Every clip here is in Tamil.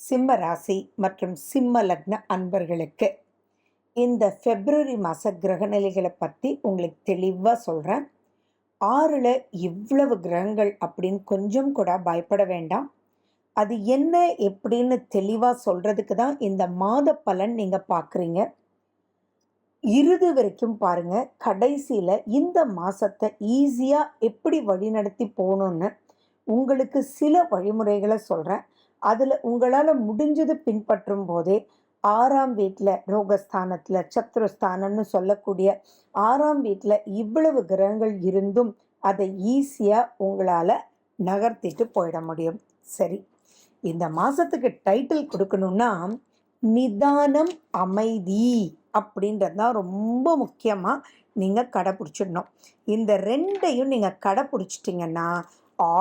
சிம்ம ராசி மற்றும் சிம்ம லக்ன அன்பர்களுக்கு இந்த பிப்ரவரி மாத கிரகநிலைகளை பற்றி உங்களுக்கு தெளிவாக சொல்கிறேன். 6ல் இவ்வளவு கிரகங்கள் அப்படின்னு கொஞ்சம் கூட பயப்பட வேண்டாம். அது என்ன எப்படின்னு தெளிவாக சொல்கிறதுக்கு தான் இந்த மாத பலன் நீங்கள் பார்க்குறீங்க. இறுதி வரைக்கும் பாருங்கள். கடைசியில் இந்த மாதத்தை ஈஸியாக எப்படி வழிநடத்தி போகணுன்னு உங்களுக்கு சில வழிமுறைகளை சொல்கிறேன். அதில் உங்களால் முடிஞ்சது பின்பற்றும் போதே 6ஆம் வீட்டில் ரோகஸ்தானத்தில் சத்ருஸ்தானம்னு சொல்லக்கூடிய 6ஆம் வீட்டில் இவ்வளவு கிரகங்கள் இருந்தும் அதை ஈஸியாக உங்களால் நகர்த்திட்டு போயிட முடியும். சரி, இந்த மாதத்துக்கு டைட்டில் கொடுக்கணும்னா நிதானம் அமைதி அப்படின்றது தான் ரொம்ப முக்கியமாக நீங்கள் கடைப்பிடிச்சிடணும். இந்த ரெண்டையும் நீங்கள் கடைப்பிடிச்சிட்டிங்கன்னா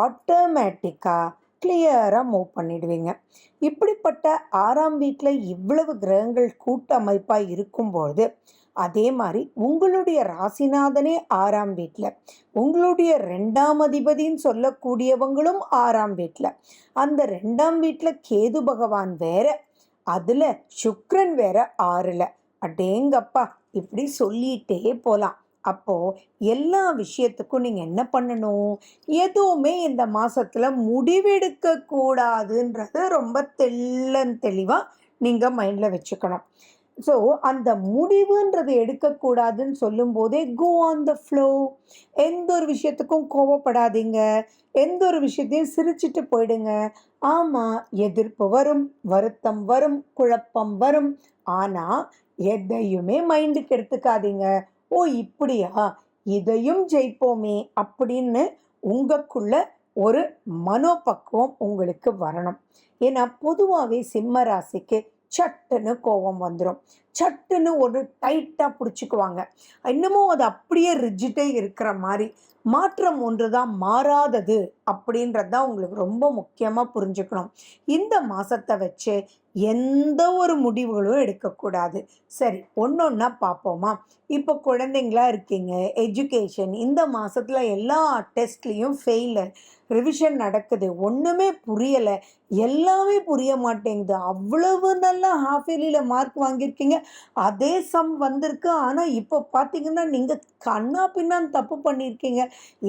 ஆட்டோமேட்டிக்காக கிளியராக மூவ் பண்ணிடுவீங்க. இப்படிப்பட்ட 6ஆம் வீட்டில் இவ்வளவு கிரகங்கள் கூட்டமைப்பாக இருக்கும்பொழுது அதே மாதிரி உங்களுடைய ராசிநாதனே 6ஆம் வீட்டில், உங்களுடைய 2ஆம் அதிபதின்னு சொல்லக்கூடியவங்களும் 6ஆம் வீட்டில், அந்த 2ஆம் வீட்டில் கேது பகவான் வேற, அதில் சுக்கிரன் வேற 6ல். அடேங்கப்பா, இப்படி சொல்லிகிட்டே போகலாம். அப்போது எல்லா விஷயத்துக்கும் நீங்கள் என்ன பண்ணணும்? எதுவுமே இந்த மாதத்தில் முடிவெடுக்கக்கூடாதுன்றது ரொம்ப தெளிவாக நீங்கள் மைண்டில் வச்சுக்கணும். ஸோ அந்த முடிவுன்றது எடுக்கக்கூடாதுன்னு சொல்லும்போதே கோ ஆன் த ஃப்ளோ. எந்த ஒரு விஷயத்துக்கும் கோவப்படாதீங்க, எந்த ஒரு விஷயத்தையும் சிரிச்சிட்டு போயிடுங்க. ஆமாம், எதிர்ப்பு வரும், வருத்தம் வரும், குழப்பம் வரும். ஆனால் எதையுமே மைண்டுக்கு எடுத்துக்காதீங்க. ஓ இப்படியா, இதையும் ஜெயிப்போமே அப்படின்னு உங்களுக்குள்ள ஒரு மனோபக்குவம் உங்களுக்கு வரணும். ஏன்னா பொதுவாகவே சிம்ம ராசிக்கு சட்டுன்னு கோபம் வந்துடும், சட்டுன்னு ஒரு டைட்டாக பிடிச்சிக்குவாங்க. இன்னமும் அது அப்படியே ரிஜிட்டே இருக்கிற மாதிரி. மாற்றம் ஒன்று தான் மாறாதது அப்படின்றது தான் உங்களுக்கு ரொம்ப முக்கியமாக புரிஞ்சுக்கணும். இந்த மாதத்தை வச்சு எந்த ஒரு முடிவுகளும் எடுக்கக்கூடாது. சரி, ஒன்றா பார்ப்போமா? இப்போ குழந்தைங்களா இருக்கீங்க, எஜுகேஷன் இந்த மாதத்தில் எல்லா டெஸ்ட்லேயும் ஃபெயிலு, ரிவிஷன் நடக்குது, ஒன்றுமே புரியலை, எல்லாமே புரிய மாட்டேங்குது. அவ்வளவு நல்லா ஹாஃப் இயர்லியில் மார்க் வாங்கியிருக்கீங்க, அதே சம் வந்திருக்கு. ஆனால் இப்போ பார்த்தீங்கன்னா நீங்கள் கண்ணா பின்னான்னு தப்பு பண்ணியிருக்கீங்க,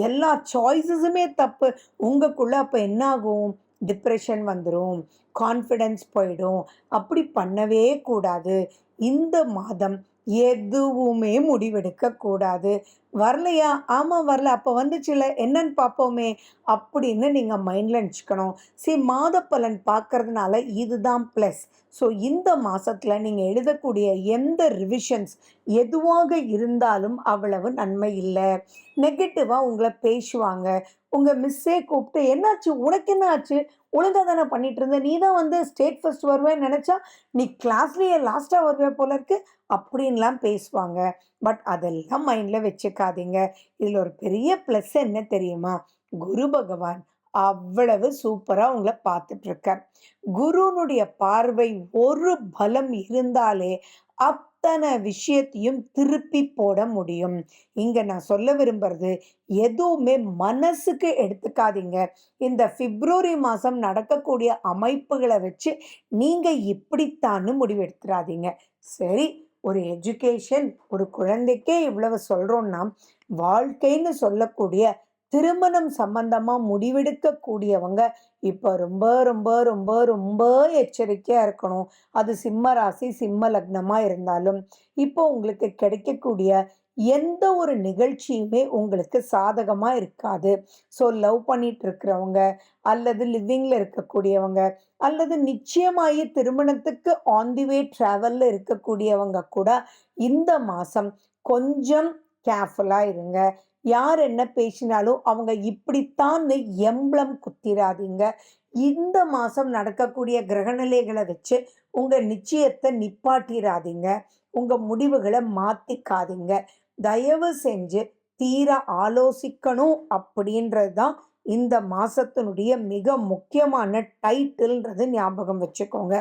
எல்லா சாய்ஸஸுமே தப்பு. உங்களுக்குள்ளே அப்போ என்ன ஆகும்? டிப்ரெஷன் வந்துடும், கான்ஃபிடென்ஸ் போயிடும். அப்படி பண்ணவே கூடாது. இந்த மாதம் எதுவுமே முடிவெடுக்கக்கூடாது. வரலையா? ஆமாம் வரல, அப்போ வந்துச்சுல, என்னன்னு பார்ப்போமே அப்படின்னு நீங்கள் மைண்டில் நினச்சிக்கணும். சரி, மாத பலன் பார்க்கறதுனால இதுதான் ப்ளஸ். ஸோ இந்த மாதத்தில் நீங்கள் எழுதக்கூடிய எந்த ரிவிஷன்ஸ் எதுவாக இருந்தாலும் அவ்வளவு நன்மை இல்லை. நெகட்டிவாக உங்களை பேசுவாங்க. உங்கள் மிஸ்ஸே கூப்பிட்டு என்னாச்சு, உனக்கு என்ன ஆச்சு, ஒழுங்காக தானே பண்ணிட்டு இருந்த, நீ தான் வந்து ஸ்டேட் ஃபர்ஸ்ட் வருவேன்னு நினச்சா நீ கிளாஸ்லேயே லாஸ்ட்டாக வருவே போல இருக்கு அப்படின்லாம் பேசுவாங்க. பட் அதெல்லாம் மைண்டில் வச்சுக்காதீங்க. இதில் ஒரு பெரிய ப்ளஸ் என்ன தெரியுமா? குரு பகவான் அவ்வளவு சூப்பராக உங்களை பார்த்துட்ருக்கார். குருனுடைய பார்வை ஒரு பலம் இருந்தாலே அத்தனை விஷயத்தையும் திருப்பி போட முடியும். இங்கே நான் சொல்ல விரும்புறது, எதுவுமே மனசுக்கு எடுத்துக்காதீங்க. இந்த பிப்ரவரி மாதம் நடக்கக்கூடிய அமைப்புகளை வச்சு நீங்கள் இப்படித்தான்னு முடிவெடுத்துடாதீங்க. சரி, ஒரு எஜுகேஷன், ஒரு குழந்தைக்கே இவ்வளவு சொல்கிறோன்னா, வாழ்க்கைன்னு சொல்லக்கூடிய திருமணம் சம்பந்தமாக முடிவெடுக்கக்கூடியவங்க இப்போ ரொம்ப ரொம்ப ரொம்ப ரொம்ப எச்சரிக்கையாக இருக்கணும். அது சிம்ம ராசி சிம்ம லக்னமாக இருந்தாலும் இப்போ உங்களுக்கு கிடைக்கக்கூடிய எந்த ஒரு நிகழ்ச்சியுமே உங்களுக்கு சாதகமாக இருக்காது. ஸோ லவ் பண்ணிட்டு இருக்கிறவங்க, அல்லது லிவிங்கில் இருக்கக்கூடியவங்க, அல்லது நிச்சயமாகி திருமணத்துக்கு ஆன் தி வே ட்ராவலில் இருக்கக்கூடியவங்க கூட இந்த மாதம் கொஞ்சம் கேர்ஃபுல்லாக இருங்க. யார் என்ன பேசினாலும் அவங்க இப்படித்தான் எம்பளம் குத்திராதீங்க. இந்த மாதம் நடக்கக்கூடிய கிரகநிலைகளை வச்சு உங்கள் நிச்சயத்தை நிப்பாட்டிராதீங்க. உங்கள் முடிவுகளை மாற்றிக்காதீங்க. தயவு செஞ்சு தீர ஆலோசிக்கணும் அப்படின்றது தான் இந்த மாதத்தினுடைய மிக முக்கியமான டைட்டில்ன்றது ஞாபகம் வச்சுக்கோங்க.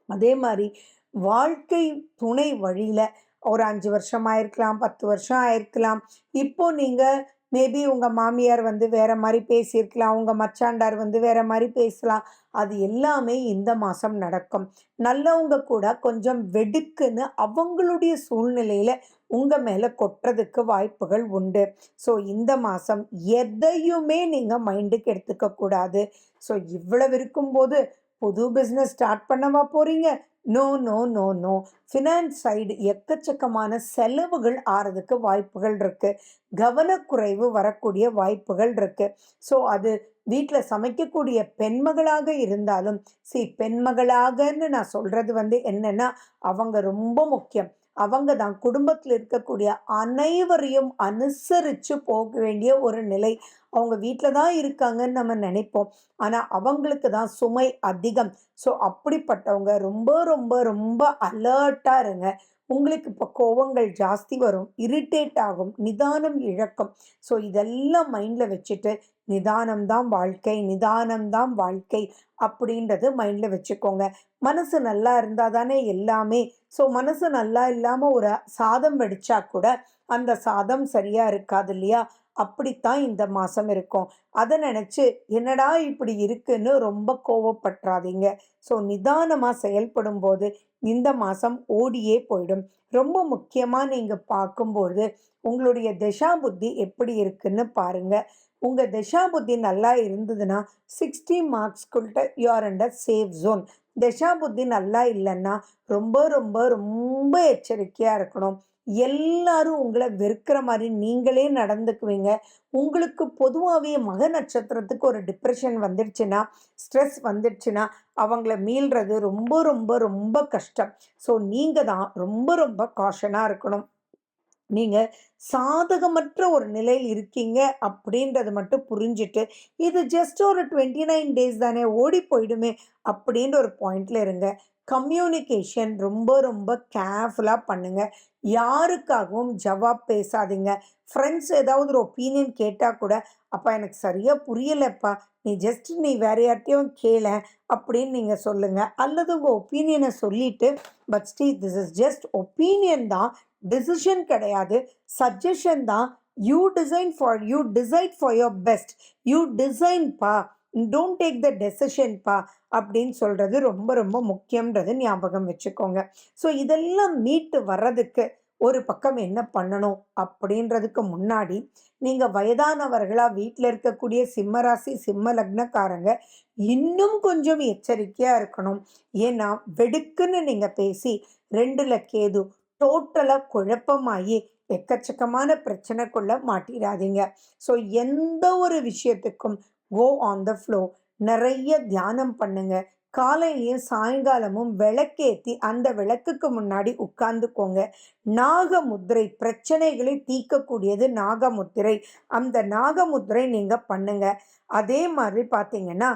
அதே மாதிரி வாழ்க்கை துணை வழியில் ஒரு 5 வருஷம் ஆயிருக்கலாம், 10 வருஷம் ஆயிருக்கலாம். இப்போ நீங்கள் மேபி உங்க மாமியார் வந்து வேற மாரி பேசியிருக்கலாம். உங்க மச்சாண்டார் வந்து வேற மாரி பேசலாம். அது எல்லாமே இந்த மாசம் நடக்கும். நல்லவங்க கூட கொஞ்சம் வெடுக்குன்னு அவங்களுடைய சூழ்நிலையில உங்க மேல கொட்டுறதுக்கு வாய்ப்புகள் உண்டு. ஸோ இந்த மாசம் எதையுமே நீங்க மைண்டுக்கு எடுத்துக்க கூடாது. ஸோ இவ்வளவு இருக்கும்போது புது பிசினஸ் ஸ்டார்ட் பண்ணவா போறீங்க? No, no, no, no. Finance side எக்கச்சக்கமான செலவுகள் ஆறதுக்கு வாய்ப்புகள் இருக்கு. கவனக்குறைவு வரக்கூடிய வாய்ப்புகள் இருக்கு. ஸோ அது வீட்ல சமைக்கக்கூடிய பெண்மகளாக இருந்தாலும், பெண்மகளாகன்னு நான் சொல்றது வந்து என்னன்னா, அவங்க ரொம்ப முக்கியம். அவங்க தான் குடும்பத்துல இருக்கக்கூடிய அனைவரையும் அனுசரிச்சு போக வேண்டிய ஒரு நிலை. அவங்க வீட்ல தான் இருக்காங்கன்னு நம்ம நினைப்போம். ஆனா அவங்களுக்கு தான் சுமை அதிகம். ஸோ அப்படிப்பட்டவங்க ரொம்ப ரொம்ப ரொம்ப அலர்ட்டா இருங்க. உங்களுக்கு இப்போ கோவங்கள் ஜாஸ்தி வரும், இரிட்டேட் ஆகும், நிதானம் இழக்கும். ஸோ இதெல்லாம் மைண்ட்ல வச்சுட்டு நிதானம் தான் வாழ்க்கை, நிதானம் தான் வாழ்க்கை அப்படின்றது மைண்ட்ல வச்சுக்கோங்க. மனசு நல்லா இருந்தா தானே எல்லாமே. ஸோ மனசு நல்லா இல்லாம ஒரு சாதம் வடிச்சா கூட அந்த சாதம் சரியா இருக்காது இல்லையா? அப்படித்தான் இந்த மாசம் இருக்கும். அத நினைச்சு என்னடா இப்படி இருக்குன்னு ரொம்ப கோவப்பட்றாதீங்க. ஸோ நிதானமா செயல்படும்போது இந்த மாசம் ஓடியே போயிடும். ரொம்ப முக்கியமா நீங்க பார்க்கும்போது உங்களுடைய திசா புத்தி எப்படி இருக்குன்னு பாருங்க. உங்க திசா புத்தி நல்லா இருந்ததுன்னா 60 மார்க்ஸ்குள்ள you are under safe zone. திசா புத்தி நல்லா இல்லைன்னா ரொம்ப ரொம்ப ரொம்ப எச்சரிக்கையா இருக்கணும். எல்லாரும் உங்கள வெறுக்கிற மாரி நீங்களே நடந்துக்குவீங்க. உங்களுக்கு பொதுவாவே மக நட்சத்திரத்துக்கு ஒரு டிப்ரஷன் வந்துடுச்சுன்னா, ஸ்ட்ரெஸ் வந்துடுச்சுன்னா, அவங்கள மீள்றது ரொம்ப ரொம்ப ரொம்ப கஷ்டம். ஸோ நீங்க தான் ரொம்ப ரொம்ப காஷனா இருக்கணும். நீங்க சாதகமற்ற ஒரு நிலையில் இருக்கீங்க அப்படின்றது மட்டும் புரிஞ்சுட்டு, இது ஜஸ்ட் ஒரு 29 டேஸ் தானே ஓடி போயிடுமே அப்படின்ற ஒரு பாயிண்ட்ல இருங்க. கம்யூனிகேஷன் ரொம்ப ரொம்ப கேர்ஃபுல்லா பண்ணுங்க. யாருக்காகவும் ஜவாப் பேசாதீங்க. ஃப்ரெண்ட்ஸ் ஏதாவது ஒரு ஒப்பீனியன் கேட்டா கூட, "அப்பா எனக்கு சரியா புரியலப்பா. நீ வேற யார்ட்டயும் கேளேன்" அப்படின்னு நீங்க சொல்லுங்க. அல்லது உங்க ஒப்பீனியன சொல்லிட்டு, "but this is just opinion தான். டிசிஷன் கிடையாது. சஜஷன் தான். You decide for your best. You design பா. டோன்ட் டேக் த டெசிஷன் பா" அப்படின்னு சொல்றது ரொம்ப ரொம்ப முக்கியம்ன்றது ஞாபகம் வச்சுக்கோங்க. ஸோ இதெல்லாம் மீட்டு வர்றதுக்கு ஒரு பக்கம் என்ன பண்ணணும் அப்படின்றதுக்கு முன்னாடி, நீங்க வயதானவர்களா வீட்ல இருக்கக்கூடிய சிம்ம ராசி, சிம்ம லக்னக்காரங்க இன்னும் கொஞ்சம் எச்சரிக்கையா இருக்கணும். ஏன்னா வெடுக்குன்னு நீங்க பேசி 2ல கேது டோட்டலா குழப்பமாயி எக்கச்சக்கமான பிரச்சனைக்குள்ள மாட்டிடாதீங்க. ஸோ எந்த ஒரு விஷயத்துக்கும் கோ ஆன் த ஃப்ளோ. நிறைய தியானம் பண்ணுங்க. காலையிலயும் சாயங்காலமும் விளக்கேத்தி அந்த விளக்குக்கு முன்னாடி உட்கார்ந்துக்கோங்க. நாகமுத்திரை பிரச்சனைகளை தீர்க்கக்கூடியது நாகமுத்திரை. அந்த நாகமுத்திரை நீங்க பண்ணுங்க. அதே மாதிரி பார்த்தீங்கன்னா,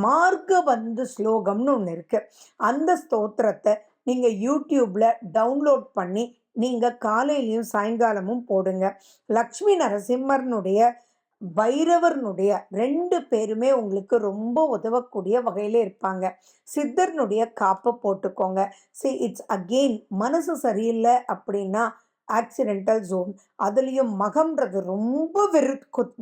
மார்கபந்து ஸ்லோகம்னு ஒண்ணு இருக்கு. அந்த ஸ்தோத்திரத்தை நீங்க யூடியூப்ல டவுன்லோட் பண்ணி நீங்க காலையிலயும் சாயங்காலமும் போடுங்க. லக்ஷ்மி நரசிம்மர்னுடைய பைரவர்னுடைய 2 பேருமே உங்களுக்கு ரொம்ப உதவக்கூடிய வகையில இருப்பாங்க. சித்தர்னுடைய காப்ப போட்டுக்கோங்க. இட்ஸ் அகெயின் மனசு சரியில்லை அப்படின்னா ஆக்சிடென்டல் ஜோன். அதுலயும் மகம்ன்றது ரொம்ப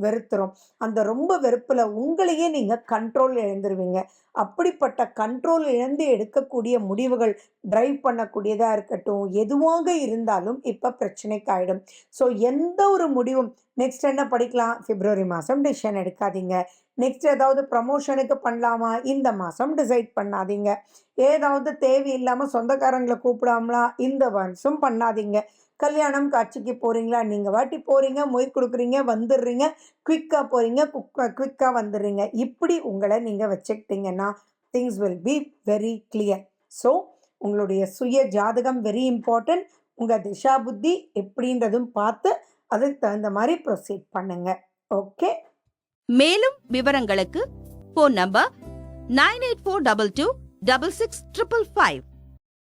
வெறுத்துரும். அந்த ரொம்ப வெறுப்புல உங்களையே நீங்க கண்ட்ரோல் இழந்துருவீங்க. அப்படிப்பட்ட கண்ட்ரோல் இழந்து எடுக்கக்கூடிய முடிவுகள், டிரைவ் பண்ணக்கூடியதா இருக்கட்டும், எதுவாக இருந்தாலும் இப்ப பிரச்சனைக்காயிடும். ஸோ எந்த ஒரு முடிவும் நெக்ஸ்ட் என்ன படிக்கலாம்? பிப்ரவரி மாசம் டிசிஷன் எடுக்காதீங்க. நெக்ஸ்ட் ஏதாவது ப்ரமோஷனுக்கு பண்ணலாமா? இந்த மாசம் டிசைட் பண்ணாதீங்க. ஏதாவது தேவையில்லாம சொந்தக்காரங்களை கூப்பிடாமலாம் இந்த வருஷம் பண்ணாதீங்க. கல்யாணம் காட்சிக்கு போறீங்களா? நீங்க வாட்டி போறீங்க, மொய் கொடுக்குறீங்க, வந்துடுறீங்க, குயிக்கா போறீங்க, குயிக்கா வந்துடுறீங்க. இப்படி உங்களை நீங்க வச்சுக்கிட்டீங்கன்னா things will be very clear. So உங்களுடைய சுய ஜாதகம் வெரி இம்பார்ட்டன்ட். உங்க திசா புத்தி எப்படின்றதும் பார்த்து அதுக்கு தகுந்த மாதிரி ப்ரொசீட் பண்ணுங்க. ஓகே. மேலும் விவரங்களுக்கு போன் நம்பர் 9842266555